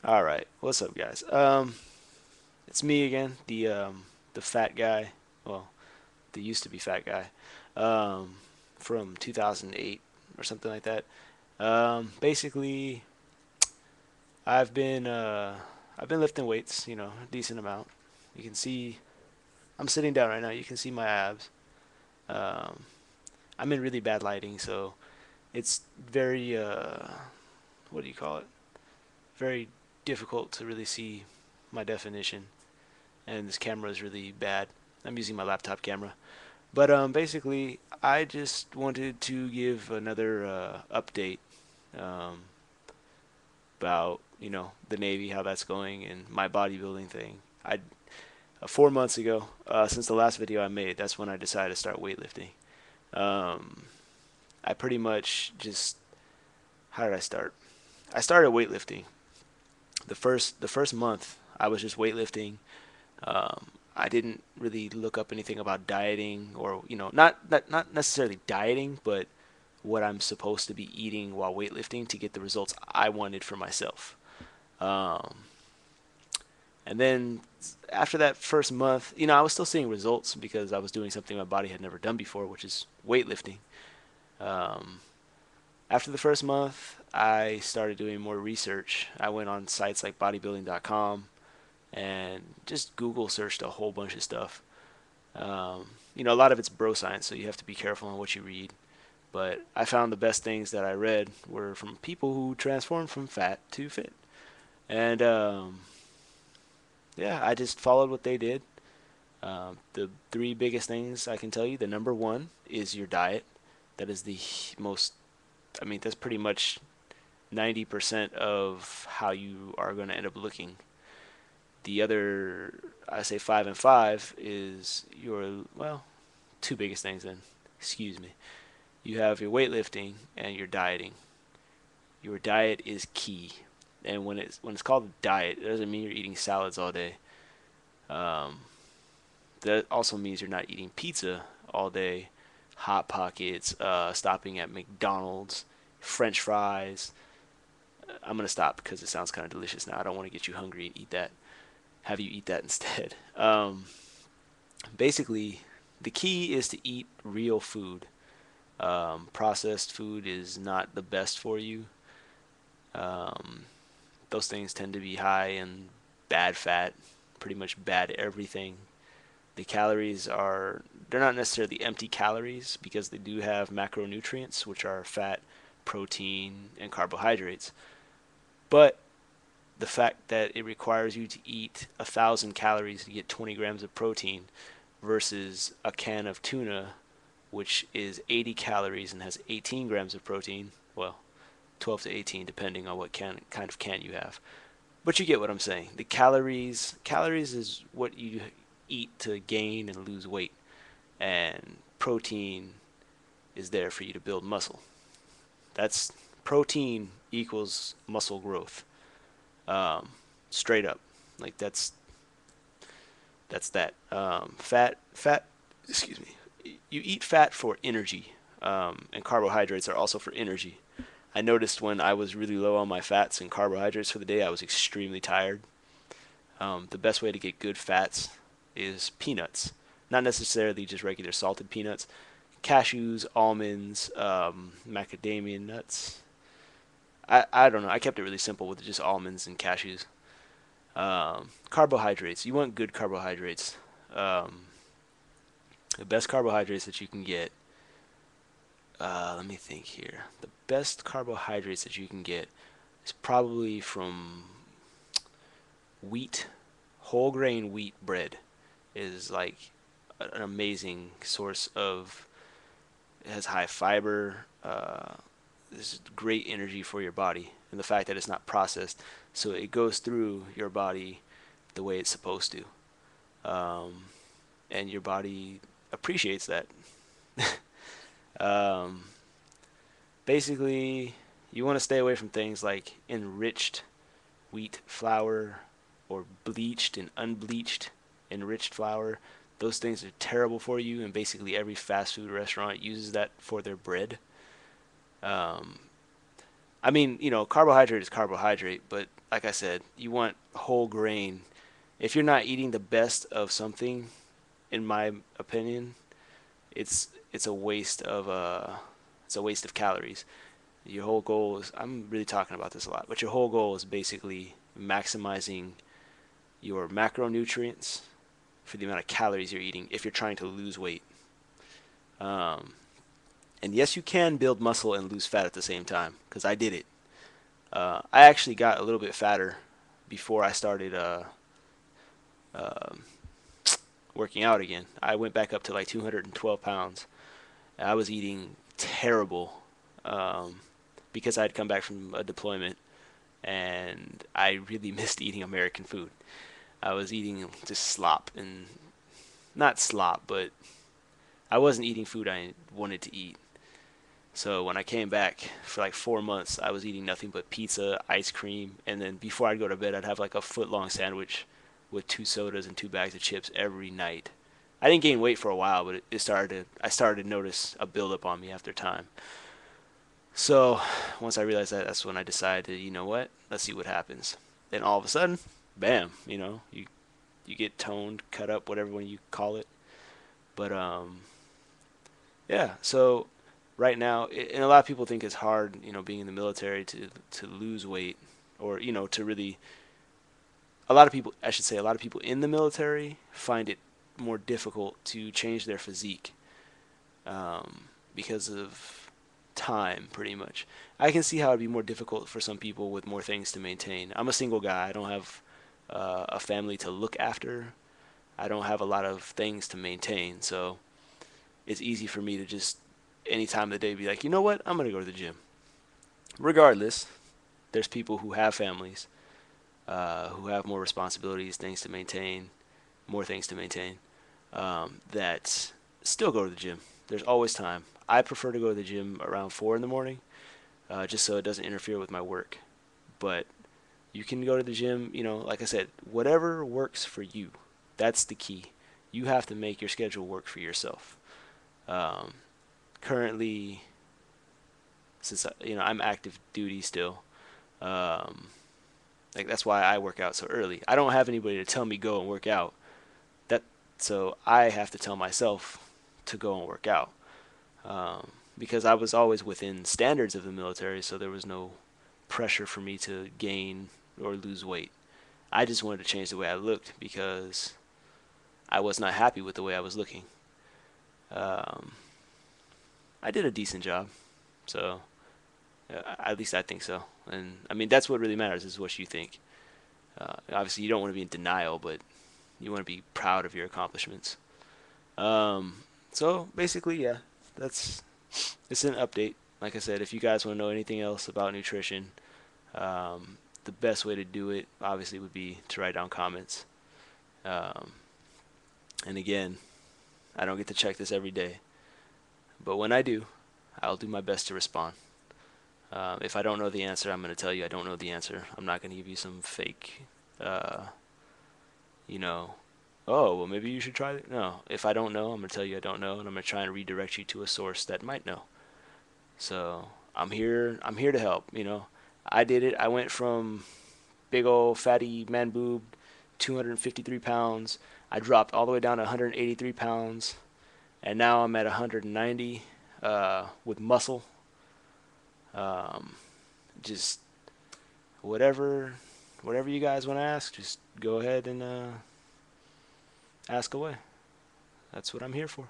All right, what's up, guys? It's me again, the fat guy. Well, the used to be fat guy, um, from 2008 or something like that. Basically, I've been uh, I've been lifting weights, a decent amount. You can see I'm sitting down right now. You can see my abs. Um, I'm in really bad lighting, so it's very what do you call it? Very difficult to really see my definition. And this camera is really bad. I'm using my laptop camera. But basically, I just wanted to give another update um, about the Navy, how that's going, and my bodybuilding thing. I 4 months ago, since the last video I made, that's when I decided to start weightlifting. Um, I pretty much just how did I start? I started weightlifting. The first month, I was just weightlifting. I didn't really look up anything about dieting or, not necessarily dieting, but what I'm supposed to be eating while weightlifting to get the results I wanted for myself. Um, and then after that first month, I was still seeing results because I was doing something my body had never done before, which is weightlifting. Um, After the first month, I started doing more research. I went on sites like bodybuilding.com and just Google searched a whole bunch of stuff. A lot of it's bro science, so you have to be careful on what you read. But I found the best things that I read were from people who transformed from fat to fit. And yeah, I just followed what they did. The three biggest things I can tell you, the number one is your diet. That is the most, that's pretty much 90% of how you are going to end up looking. The other, I say five and five, is well, two biggest things then. Excuse me. You have your weightlifting and your dieting. Your diet is key. And when it's called a diet, it doesn't mean you're eating salads all day. Um, that also means you're not eating pizza all day, hot pockets, stopping at McDonald's, French fries. I'm gonna stop because it sounds kind of delicious now. I don't want to get you hungry and eat that. Have you eat that instead. Basically, the key is to eat real food. Processed food is not the best for you. Um, those things tend to be high in bad fat, pretty much bad everything. The calories they're not necessarily empty calories because they do have macronutrients, which are fat, protein, and carbohydrates. But the fact that it requires you to eat 1,000 calories to get 20 grams of protein versus a can of tuna, which is 80 calories and has 18 grams of protein. Well, 12 to 18 depending on what kind of can you have. But you get what I'm saying. The calories is what you eat to gain and lose weight, and protein is there for you to build muscle. That's protein equals muscle growth. Um, Straight up, like that's that. Fat. Excuse me. You eat fat for energy, and carbohydrates are also for energy. I noticed when I was really low on my fats and carbohydrates for the day, I was extremely tired. The best way to get good fats is peanuts, not necessarily just regular salted peanuts. Cashews, almonds, macadamia nuts. I don't know. I kept it really simple with just almonds and cashews. Carbohydrates. You want good carbohydrates. Um, the best carbohydrates that you can get. Let me think here. The best carbohydrates that you can get is probably from wheat. Whole grain wheat bread is like an amazing source of. It has high fiber. This is great energy for your body, and the fact that it's not processed, so it goes through your body the way it's supposed to, um, and your body appreciates that. um, Basically, you want to stay away from things like enriched wheat flour or bleached and unbleached enriched flour. Those things are terrible for you, and basically every fast food restaurant uses that for their bread. Um, I mean, carbohydrate is carbohydrate, but like I said, you want whole grain. If you're not eating the best of something, in my opinion, it's a waste of calories. Your whole goal is, I'm really talking about this a lot, but your whole goal is basically maximizing your macronutrients for the amount of calories you're eating if you're trying to lose weight. Um, and yes, you can build muscle and lose fat at the same time, because I did it. I actually got a little bit fatter before I started uh, working out again. I went back up to like 212 pounds. I was eating terrible um, because I'd come back from a deployment and I really missed eating American food. I was eating just slop and not slop, but I wasn't eating food I wanted to eat. So when I came back for like 4 months, I was eating nothing but pizza, ice cream, and then before I'd go to bed, I'd have like a foot long sandwich with 2 sodas and 2 bags of chips every night. I didn't gain weight for a while, but I started to notice a buildup on me after time. So once I realized that, that's when I decided, you know what? Let's see what happens. And all of a sudden, bam, you get toned, cut up, whatever one you call it. But yeah. So right now, and a lot of people think it's hard, being in the military to lose weight, or to really. A lot of people, I should say, a lot of people in the military find it more difficult to change their physique because of time, pretty much. I can see how it'd be more difficult for some people with more things to maintain. I'm a single guy. I don't have a family to look after. I don't have a lot of things to maintain, so it's easy for me to just any time of the day be like, you know what, I'm gonna go to the gym. Regardless, there's people who have families, who have more responsibilities, things to maintain, more things to maintain, that still go to the gym. There's always time. I prefer to go to the gym around 4 in the morning, just so it doesn't interfere with my work. But you can go to the gym, like I said, whatever works for you. That's the key. You have to make your schedule work for yourself. Um, Currently, since I'm active duty still, um, like that's why I work out so early. I don't have anybody to tell me go and work out. That so I have to tell myself to go and work out, because I was always within standards of the military, so there was no pressure for me to gain or lose weight. I just wanted to change the way I looked because I was not happy with the way I was looking. Um, I did a decent job, so at least I think so. And I mean, that's what really matters is what you think. Obviously, you don't want to be in denial, but you want to be proud of your accomplishments. Um, so basically, yeah, that's it's an update. Like I said, if you guys want to know anything else about nutrition, the best way to do it obviously would be to write down comments. Um, and again, I don't get to check this every day, but when I do, I'll do my best to respond. If I don't know the answer, I'm going to tell you I don't know the answer. I'm not going to give you some fake, uh, you know, oh, well, maybe you should try it. No, if I don't know, I'm going to tell you I don't know, and I'm going to try and redirect you to a source that might know. So I'm here. I'm here to help. I did it. I went from big old fatty man boob, 253 pounds. I dropped all the way down to 183 pounds, and now I'm at 190 with muscle. Um, just whatever, whatever you guys want to ask, just go ahead and ask away. That's what I'm here for.